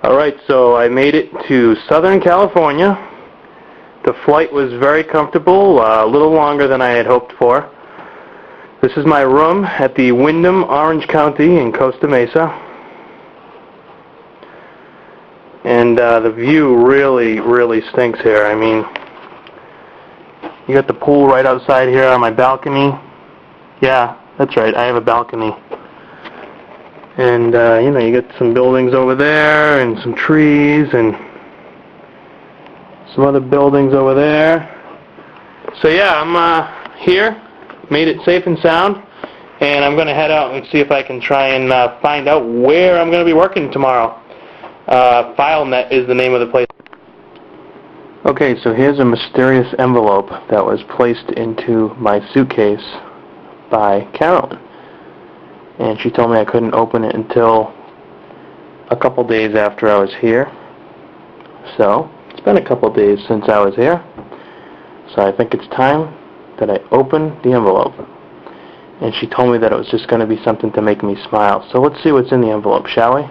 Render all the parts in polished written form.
Alright, so I made it to Southern California. The flight was very comfortable, a little longer than I had hoped for. This is my room at the Wyndham Orange County in Costa Mesa. And the view really stinks here. I mean, you got the pool right outside here on my balcony. Yeah, that's right, I have a balcony. And, you know, you got some buildings over there, and some trees, and some other buildings over there. So yeah, I'm here, made it safe and sound, and I'm going to head out and see if I can try and find out where I'm going to be working tomorrow. FileNet is the name of the place. Okay, so here's a mysterious envelope that was placed into my suitcase by Carolyn. And she told me I couldn't open it until a couple days after I was here. So, it's been a couple days since I was here. So I think it's time that I open the envelope. And she told me that it was just going to be something to make me smile. So let's see what's in the envelope, shall we?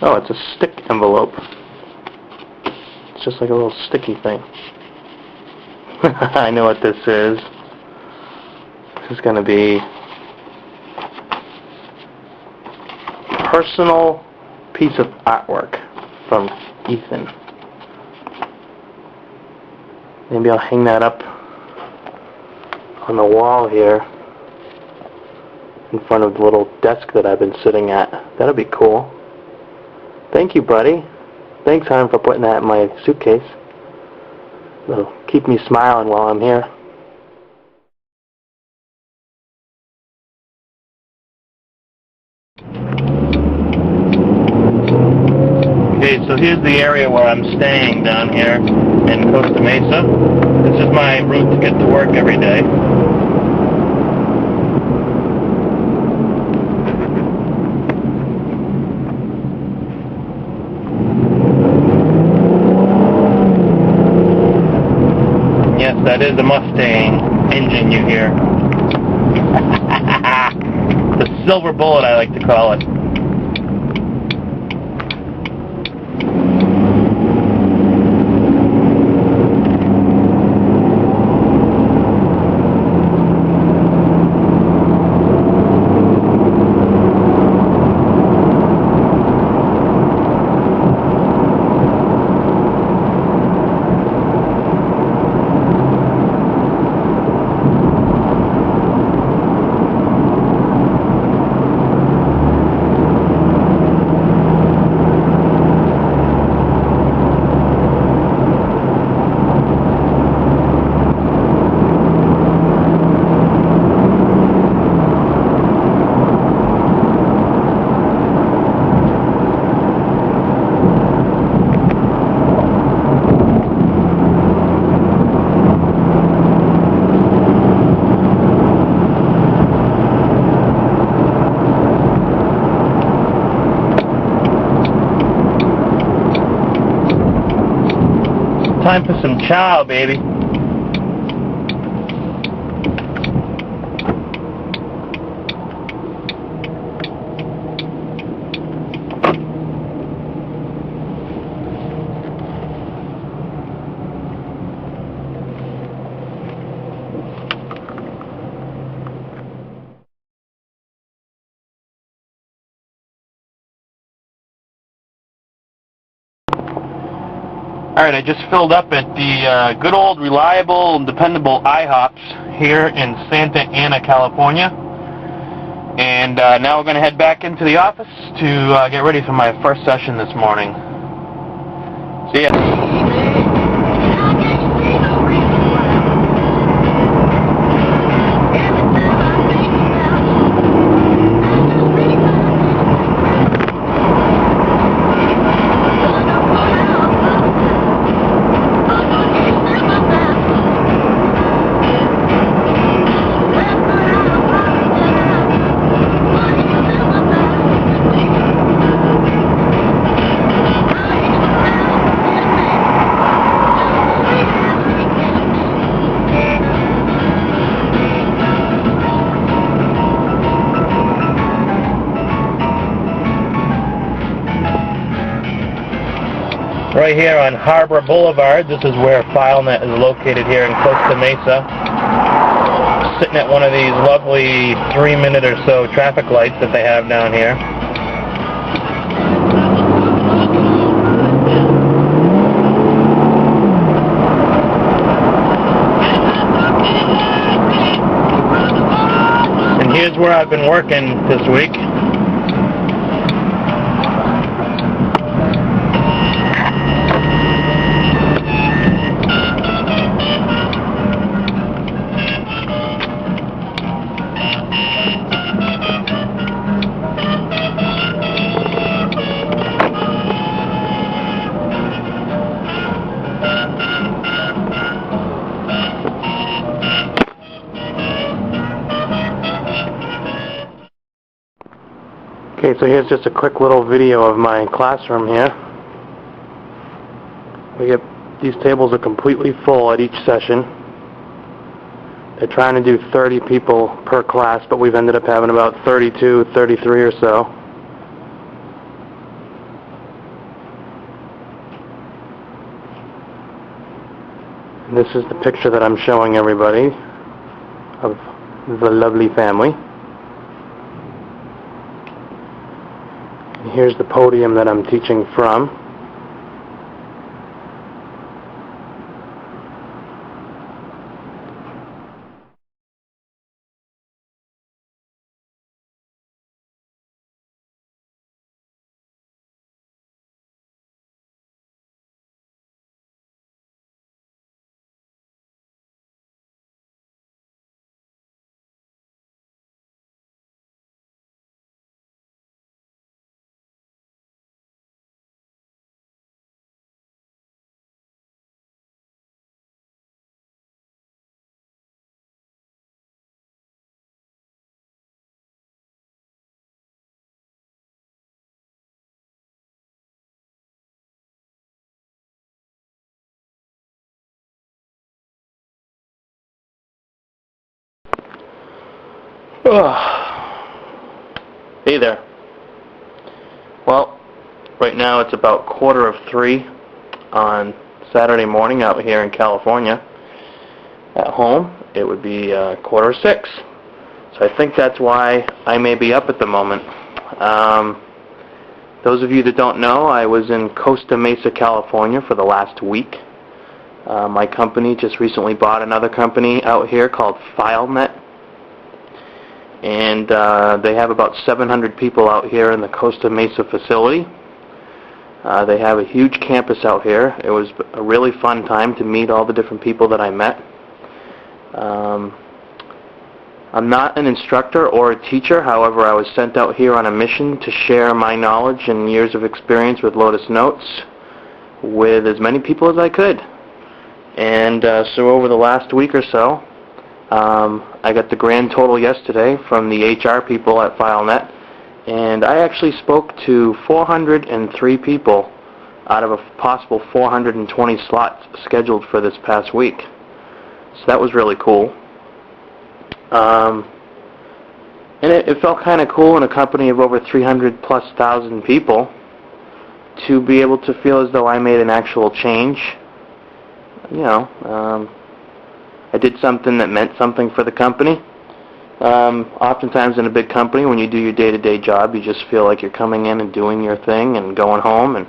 Oh, it's a stick envelope. It's just like a little sticky thing. I know what this is. This is going to be a personal piece of artwork from Ethan. Maybe I'll hang that up on the wall here in front of the little desk that I've been sitting at. That'll be cool. Thank you, buddy. Thanks, hon, for putting that in my suitcase. It'll keep me smiling while I'm here. Okay, so here's the area where I'm staying down here in Costa Mesa. This is my route to get to work every day. That is a Mustang engine you hear. The silver bullet, I like to call it. Time for some chow, baby. Alright, I just filled up at the good old reliable and dependable IHOPs here in Santa Ana, California. And now we're going to head back into the office to get ready for my first session this morning. See ya. right here on Harbor Boulevard. This is where FileNet is located here in Costa Mesa. Sitting at one of these lovely 3-minute or so traffic lights that they have down here. And here's where I've been working this week. Okay, so here's just a quick little video of my classroom here. These tables are completely full at each session. They're trying to do 30 people per class, but we've ended up having about 32, 33 or so. And this is the picture that I'm showing everybody of the lovely family. Here's the podium that I'm teaching from. Hey there. Well, right now it's about 2:45 on Saturday morning out here in California. At home, it would be 5:45. So I think that's why I may be up at the moment. Those of you that don't know, I was in Costa Mesa, California for the last week. My company just recently bought another company out here called FileNet. And they have about 700 people out here in the Costa Mesa facility. They have a huge campus out here. It was a really fun time to meet all the different people that I met. I'm not an instructor or a teacher, however I was sent out here on a mission to share my knowledge and years of experience with Lotus Notes with as many people as I could. And so over the last week or so, I got the grand total yesterday from the HR people at FileNet, and I actually spoke to 403 people out of a possible 420 slots scheduled for this past week. So that was really cool. And it felt kind of cool in a company of over 300,000+ people to be able to feel as though I made an actual change. You know, I did something that meant something for the company. Oftentimes in a big company, when you do your day-to-day job, you just feel like you're coming in and doing your thing and going home. And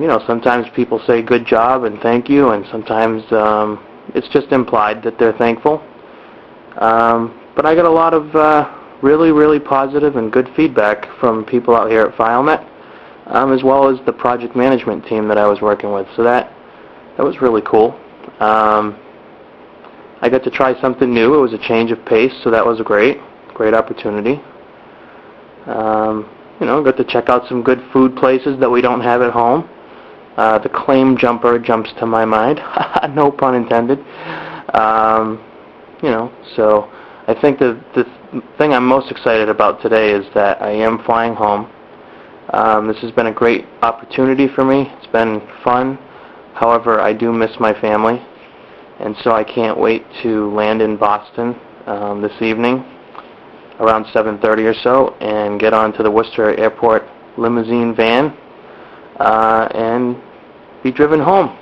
you know, sometimes people say good job and thank you, and sometimes it's just implied that they're thankful. But I got a lot of really, really positive and good feedback from people out here at FileNet, as well as the project management team that I was working with. So that was really cool. I got to try something new. It was a change of pace, so that was a great opportunity. You know, got to check out some good food places that we don't have at home. The claim jumper jumps to my mind. No pun intended. You know, so I think the thing I'm most excited about today is that I am flying home. This has been a great opportunity for me. It's been fun. However, I do miss my family, and so I can't wait to land in Boston this evening around 7:30 or so and get onto the Worcester Airport limousine van and be driven home.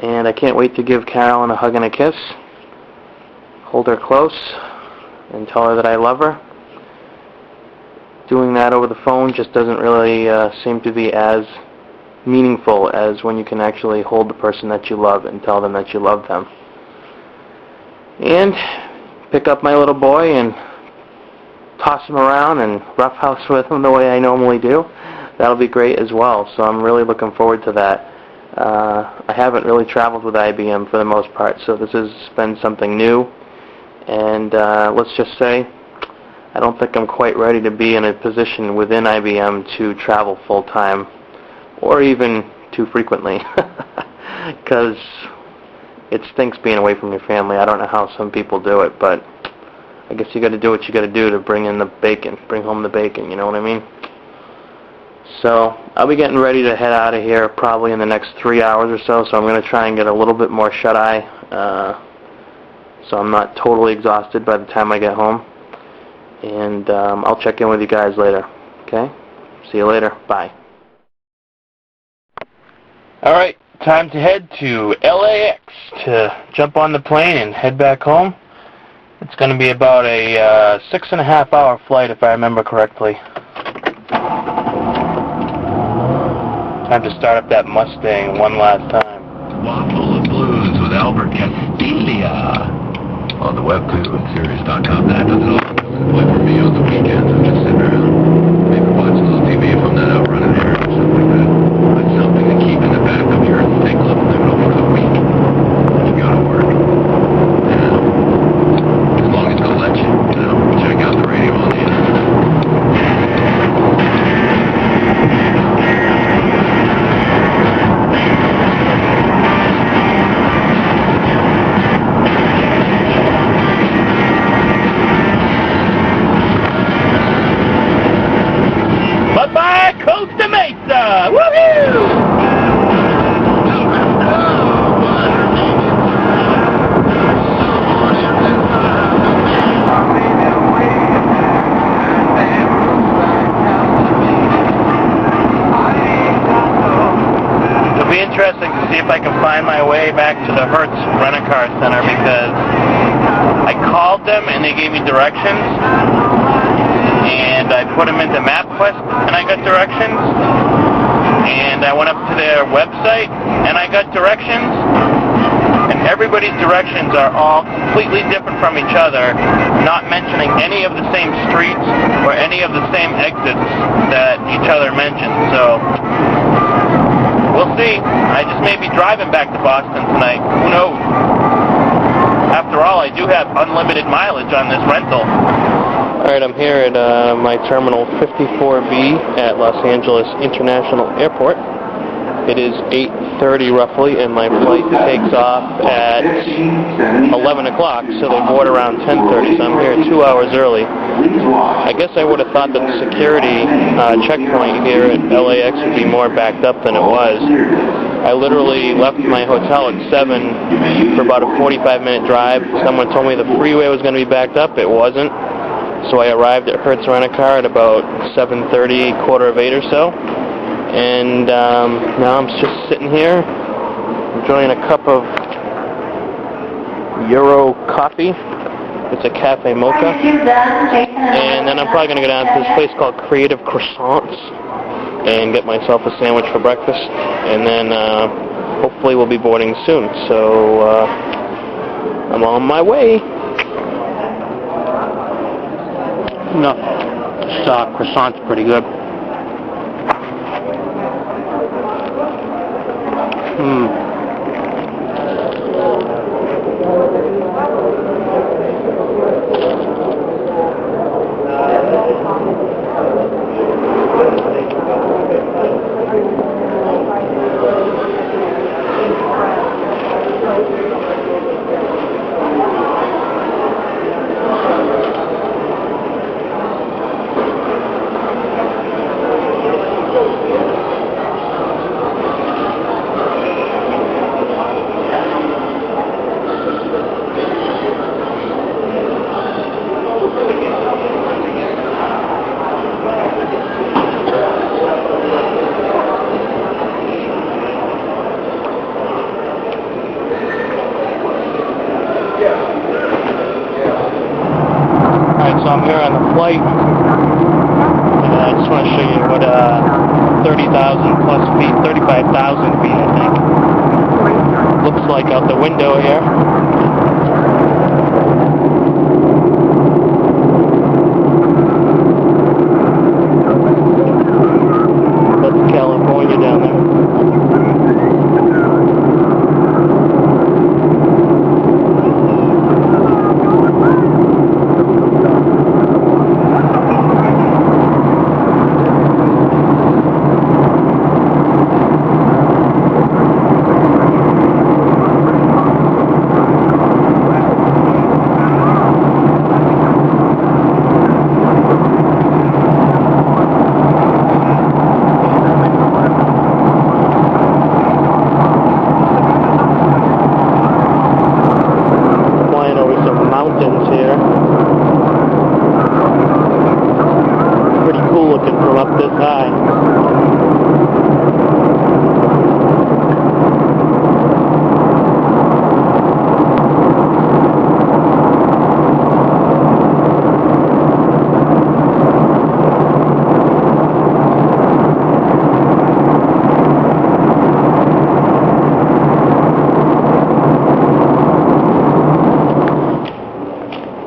And I can't wait to give Carolyn a hug and a kiss, hold her close, and tell her that I love her. Doing that over the phone just doesn't really seem to be as meaningful as when you can actually hold the person that you love and tell them that you love them. And pick up my little boy and toss him around and roughhouse with him the way I normally do. That'll be great as well, so I'm really looking forward to that. I haven't really traveled with IBM for the most part, so this has been something new, and let's just say I don't think I'm quite ready to be in a position within IBM to travel full-time or even too frequently, because it stinks being away from your family. I don't know how some people do it, but I guess you got to do what you got to do to bring in the bacon, bring home the bacon, you know what I mean? So I'll be getting ready to head out of here probably in the next 3 hours or so, so I'm going to try and get a little bit more shut-eye, so I'm not totally exhausted by the time I get home. And I'll check in with you guys later, okay? See you later. Bye. Alright, time to head to LAX to jump on the plane and head back home. It's going to be about a 6.5 hour flight if I remember correctly. Time to start up that Mustang one last time. Waffle of Blues with Albert Castilla on the web too at Sirius.com. That does it all. Play for me on the weekends. I'm just sitting around, maybe watch a little TV if I'm not out running errands or something like that. But something to keep in the back of your think level for the week. You gotta work. As long as they'll let you, check out the radio on the internet. Bye-bye, Costa Mesa! Woohoo! It'll be interesting to see if I can find my way back to the Hertz Rent-A-Car Center, because I called them and they gave me directions, and I put them into MapQuest and I got directions, and I went up to their website and I got directions, and everybody's directions are all completely different from each other, not mentioning any of the same streets or any of the same exits that each other mentioned. So we'll see. I just may be driving back to Boston tonight. Who knows? After all, I do have unlimited mileage on this rental. Alright, I'm here at my Terminal 54B at Los Angeles International Airport. It is 8:30 roughly, and my flight takes off at 11 o'clock, so they board around 10:30, so I'm here 2 hours early. I guess I would have thought that the security checkpoint here at LAX would be more backed up than it was. I literally left my hotel at 7 for about a 45-minute drive. Someone told me the freeway was going to be backed up. It wasn't. So I arrived at Hertz Rent-A-Car at about 7:30, quarter of 8 or so. And now I'm just sitting here enjoying a cup of Euro coffee. It's a cafe mocha. And then I'm probably going to go down to this place called Creative Croissants and get myself a sandwich for breakfast. And then hopefully we'll be boarding soon. So I'm on my way. No, this croissant's pretty good. So I'm here on the flight, and I just want to show you what 30,000 plus feet, 35,000 feet I think, looks like out the window here. That's California down there. Mountains here. Pretty cool looking from up this high.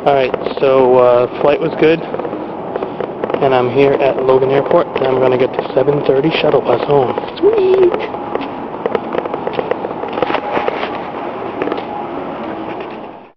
Alright, so flight was good, and I'm here at Logan Airport, and I'm going to get the 7:30 shuttle bus home. Sweet!